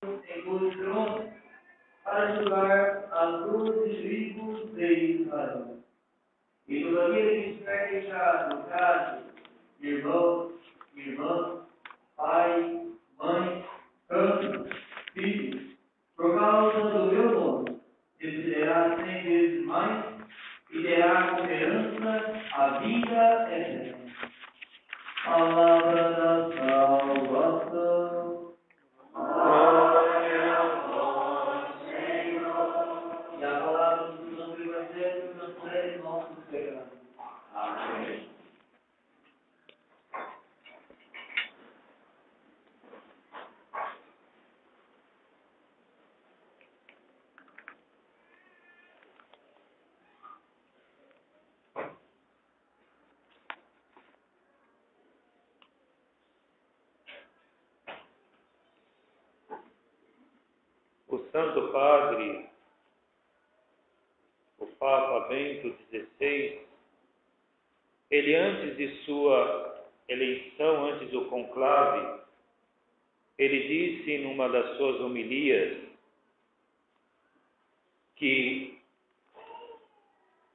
em posição para julgar as 12 tribos de Israel. E todo aquele que estiver deixado, casa, irmão, irmã, pai, mãe, campo, filhos, por causa do meu nome, receberá 100 vezes mais e terá como herança a vida eterna. Palavra da salvação. Glória a vós, Senhor. E a palavra do Santo Evangelho transfere nossos pecados. Amém. O Santo Padre, o Papa Bento XVI, ele antes de sua eleição, antes do conclave, ele disse numa das suas homilias que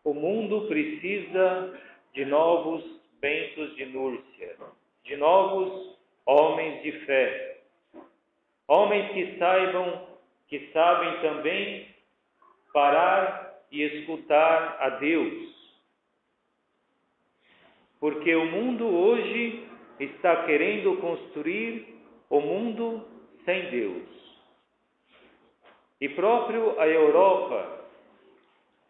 o mundo precisa de novos Bentos de Núrcia, de novos homens de fé, homens que sabem também parar e escutar a Deus. Porque o mundo hoje está querendo construir o mundo sem Deus. E próprio a Europa,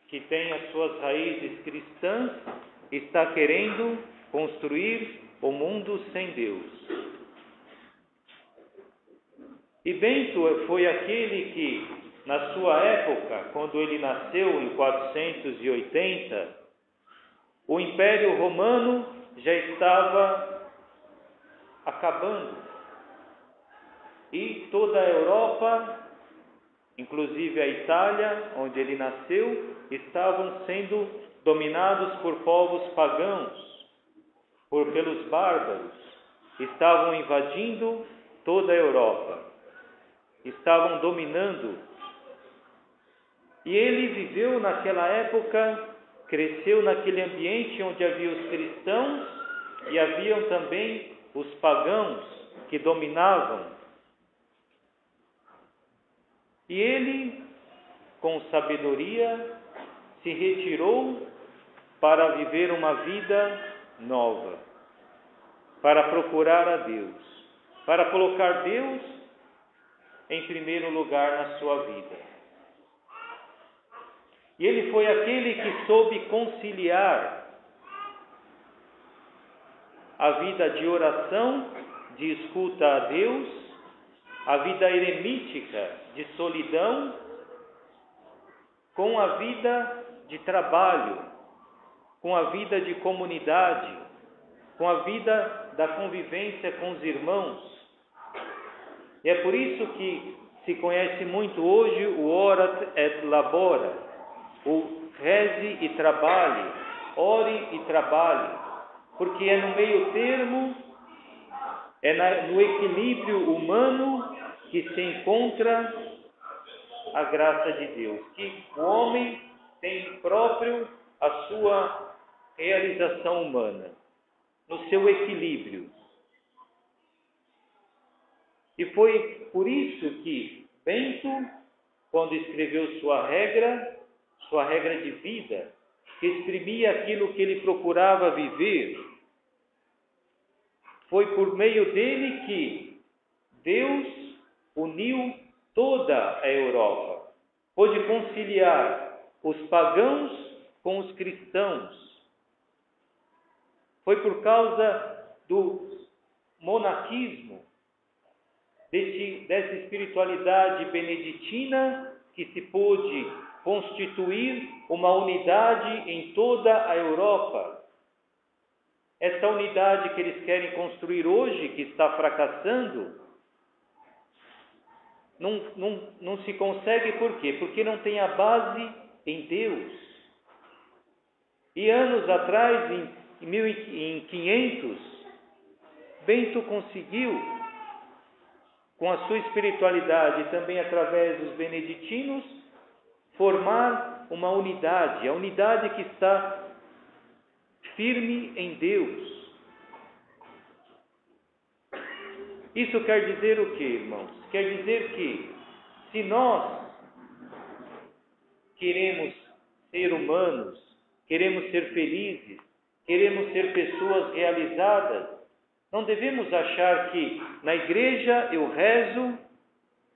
que tem as suas raízes cristãs, está querendo construir o mundo sem Deus. E Bento foi aquele que, na sua época, quando ele nasceu em 480, o Império Romano já estava acabando. E toda a Europa, inclusive a Itália, onde ele nasceu, estavam sendo dominados por povos pagãos, pelos bárbaros. Estavam invadindo toda a Europa. Estavam dominando. E ele viveu naquela época, cresceu naquele ambiente onde havia os cristãos e haviam também os pagãos que dominavam. E ele, com sabedoria, se retirou para viver uma vida nova, para procurar a Deus, para colocar Deus em primeiro lugar na sua vida. E ele foi aquele que soube conciliar a vida de oração, de escuta a Deus, a vida eremítica de solidão, com a vida de trabalho, com a vida de comunidade, com a vida da convivência com os irmãos. E é por isso que se conhece muito hoje o ora et labora, o reze e trabalhe, ore e trabalhe, porque é no meio termo, no equilíbrio humano que se encontra a graça de Deus, que o homem tem próprio a sua realização humana, no seu equilíbrio. E foi por isso que Bento, quando escreveu sua regra de vida, que exprimia aquilo que ele procurava viver, foi por meio dele que Deus uniu toda a Europa, pôde conciliar os pagãos com os cristãos. Foi por causa do monaquismo, dessa espiritualidade beneditina, que se pôde constituir uma unidade em toda a Europa. Essa unidade que eles querem construir hoje, que está fracassando, não se consegue por quê? Porque não tem a base em Deus. E anos atrás, em 1500, Bento conseguiu com a sua espiritualidade e também através dos beneditinos, formar uma unidade, a unidade que está firme em Deus. Isso quer dizer o quê, irmãos? Quer dizer que se nós queremos ser humanos, queremos ser felizes, queremos ser pessoas realizadas, não devemos achar que na igreja eu rezo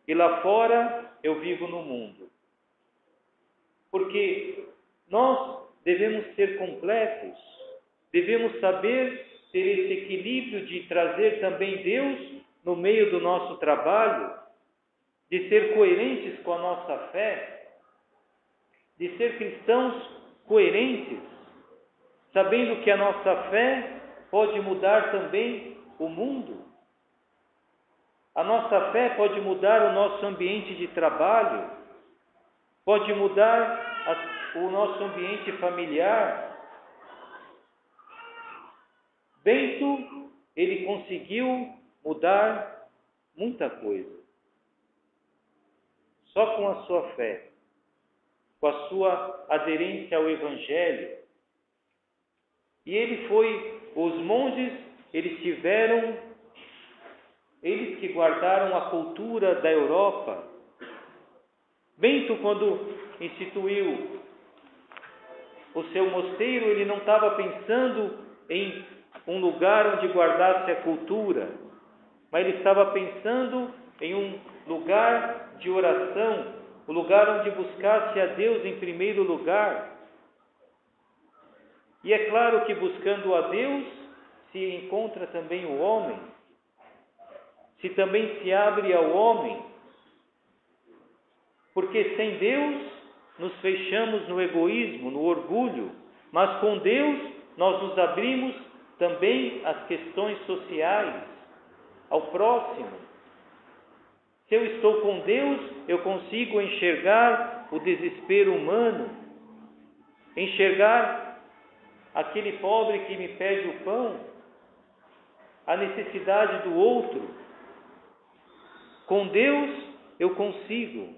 e lá fora eu vivo no mundo. Porque nós devemos ser completos, devemos saber ter esse equilíbrio de trazer também Deus no meio do nosso trabalho, de ser coerentes com a nossa fé, de ser cristãos coerentes, sabendo que a nossa fé pode mudar também o mundo. A nossa fé pode mudar o nosso ambiente de trabalho, pode mudar o nosso ambiente familiar. Bento, ele conseguiu mudar muita coisa. Só com a sua fé, com a sua aderência ao Evangelho. E os monges, eles que guardaram a cultura da Europa. Bento, quando instituiu o seu mosteiro, ele não estava pensando em um lugar onde guardasse a cultura, mas ele estava pensando em um lugar de oração, um lugar onde buscasse a Deus em primeiro lugar. E é claro que buscando a Deus se encontra também o homem, se também se abre ao homem, porque sem Deus nos fechamos no egoísmo, no orgulho, mas com Deus nós nos abrimos também às questões sociais, ao próximo. Se eu estou com Deus, eu consigo enxergar o desespero humano, enxergar aquele pobre que me pede o pão, a necessidade do outro. Com Deus eu consigo.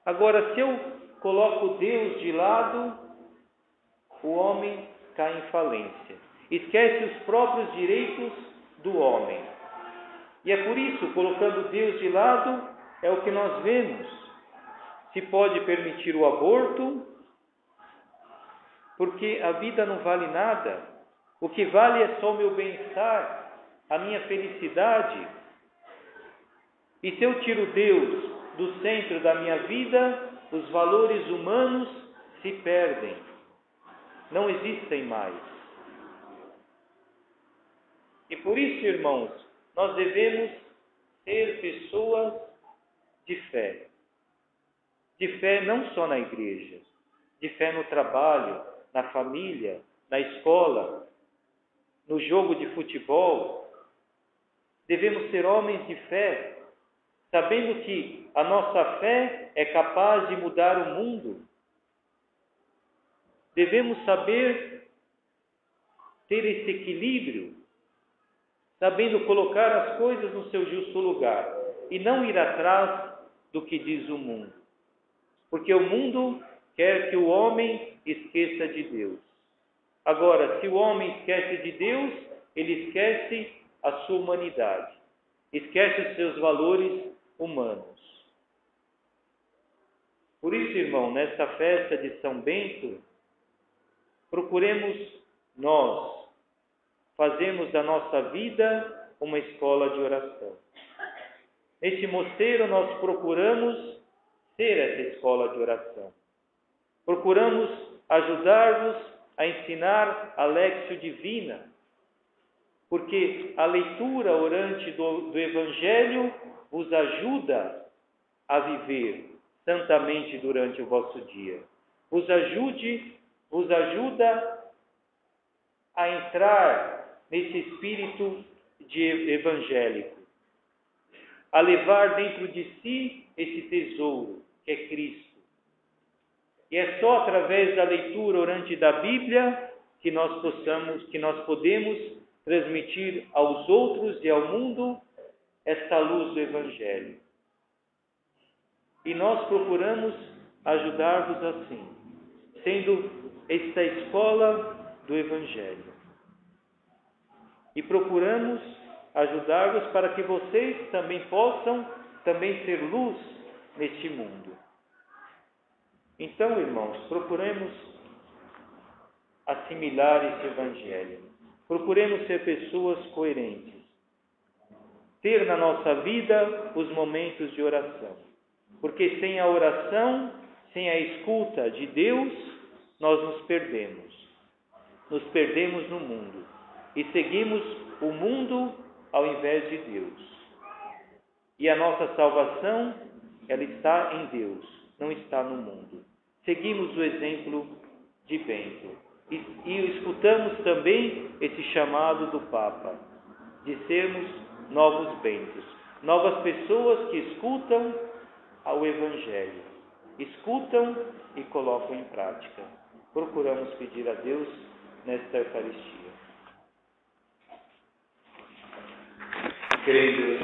Agora, se eu coloco Deus de lado, o homem cai em falência. Esquece os próprios direitos do homem. E é por isso, colocando Deus de lado, é o que nós vemos. Se pode permitir o aborto, porque a vida não vale nada. O que vale é só o meu bem-estar, a minha felicidade. E se eu tiro Deus do centro da minha vida, os valores humanos se perdem. Não existem mais. E por isso, irmãos, nós devemos ser pessoas de fé. De fé não só na igreja, de fé no trabalho, na família, na escola, no jogo de futebol. Devemos ser homens de fé, sabendo que a nossa fé é capaz de mudar o mundo. Devemos saber ter esse equilíbrio, sabendo colocar as coisas no seu justo lugar e não ir atrás do que diz o mundo. Porque o mundo quer que o homem esqueça de Deus. Agora, se o homem esquece de Deus, ele esquece a sua humanidade, esquece os seus valores humanos. Por isso, irmão, nesta festa de São Bento, procuremos nós fazermos da nossa vida uma escola de oração. Neste mosteiro nós procuramos ser essa escola de oração. Procuramos ajudar-vos a ensinar a Léxio Divina, porque a leitura orante do Evangelho vos ajuda a viver santamente durante o vosso dia. Vos ajuda a entrar nesse espírito evangélico, a levar dentro de si esse tesouro que é Cristo. E é só através da leitura orante da Bíblia que nós podemos transmitir aos outros e ao mundo esta luz do Evangelho. E nós procuramos ajudar-vos assim, sendo esta escola do Evangelho. E procuramos ajudar-vos para que vocês também possam ser luz neste mundo. Então, irmãos, procuremos assimilar esse Evangelho. Procuremos ser pessoas coerentes. Ter na nossa vida os momentos de oração. Porque sem a oração, sem a escuta de Deus, nós nos perdemos. Nos perdemos no mundo. E seguimos o mundo ao invés de Deus. E a nossa salvação, ela está em Deus, não está no mundo. Seguimos o exemplo de Bento. E escutamos também esse chamado do Papa, de sermos novos Bentos. Novas pessoas que escutam o Evangelho. Escutam e colocam em prática. Procuramos pedir a Deus nesta Eucaristia. Queridos,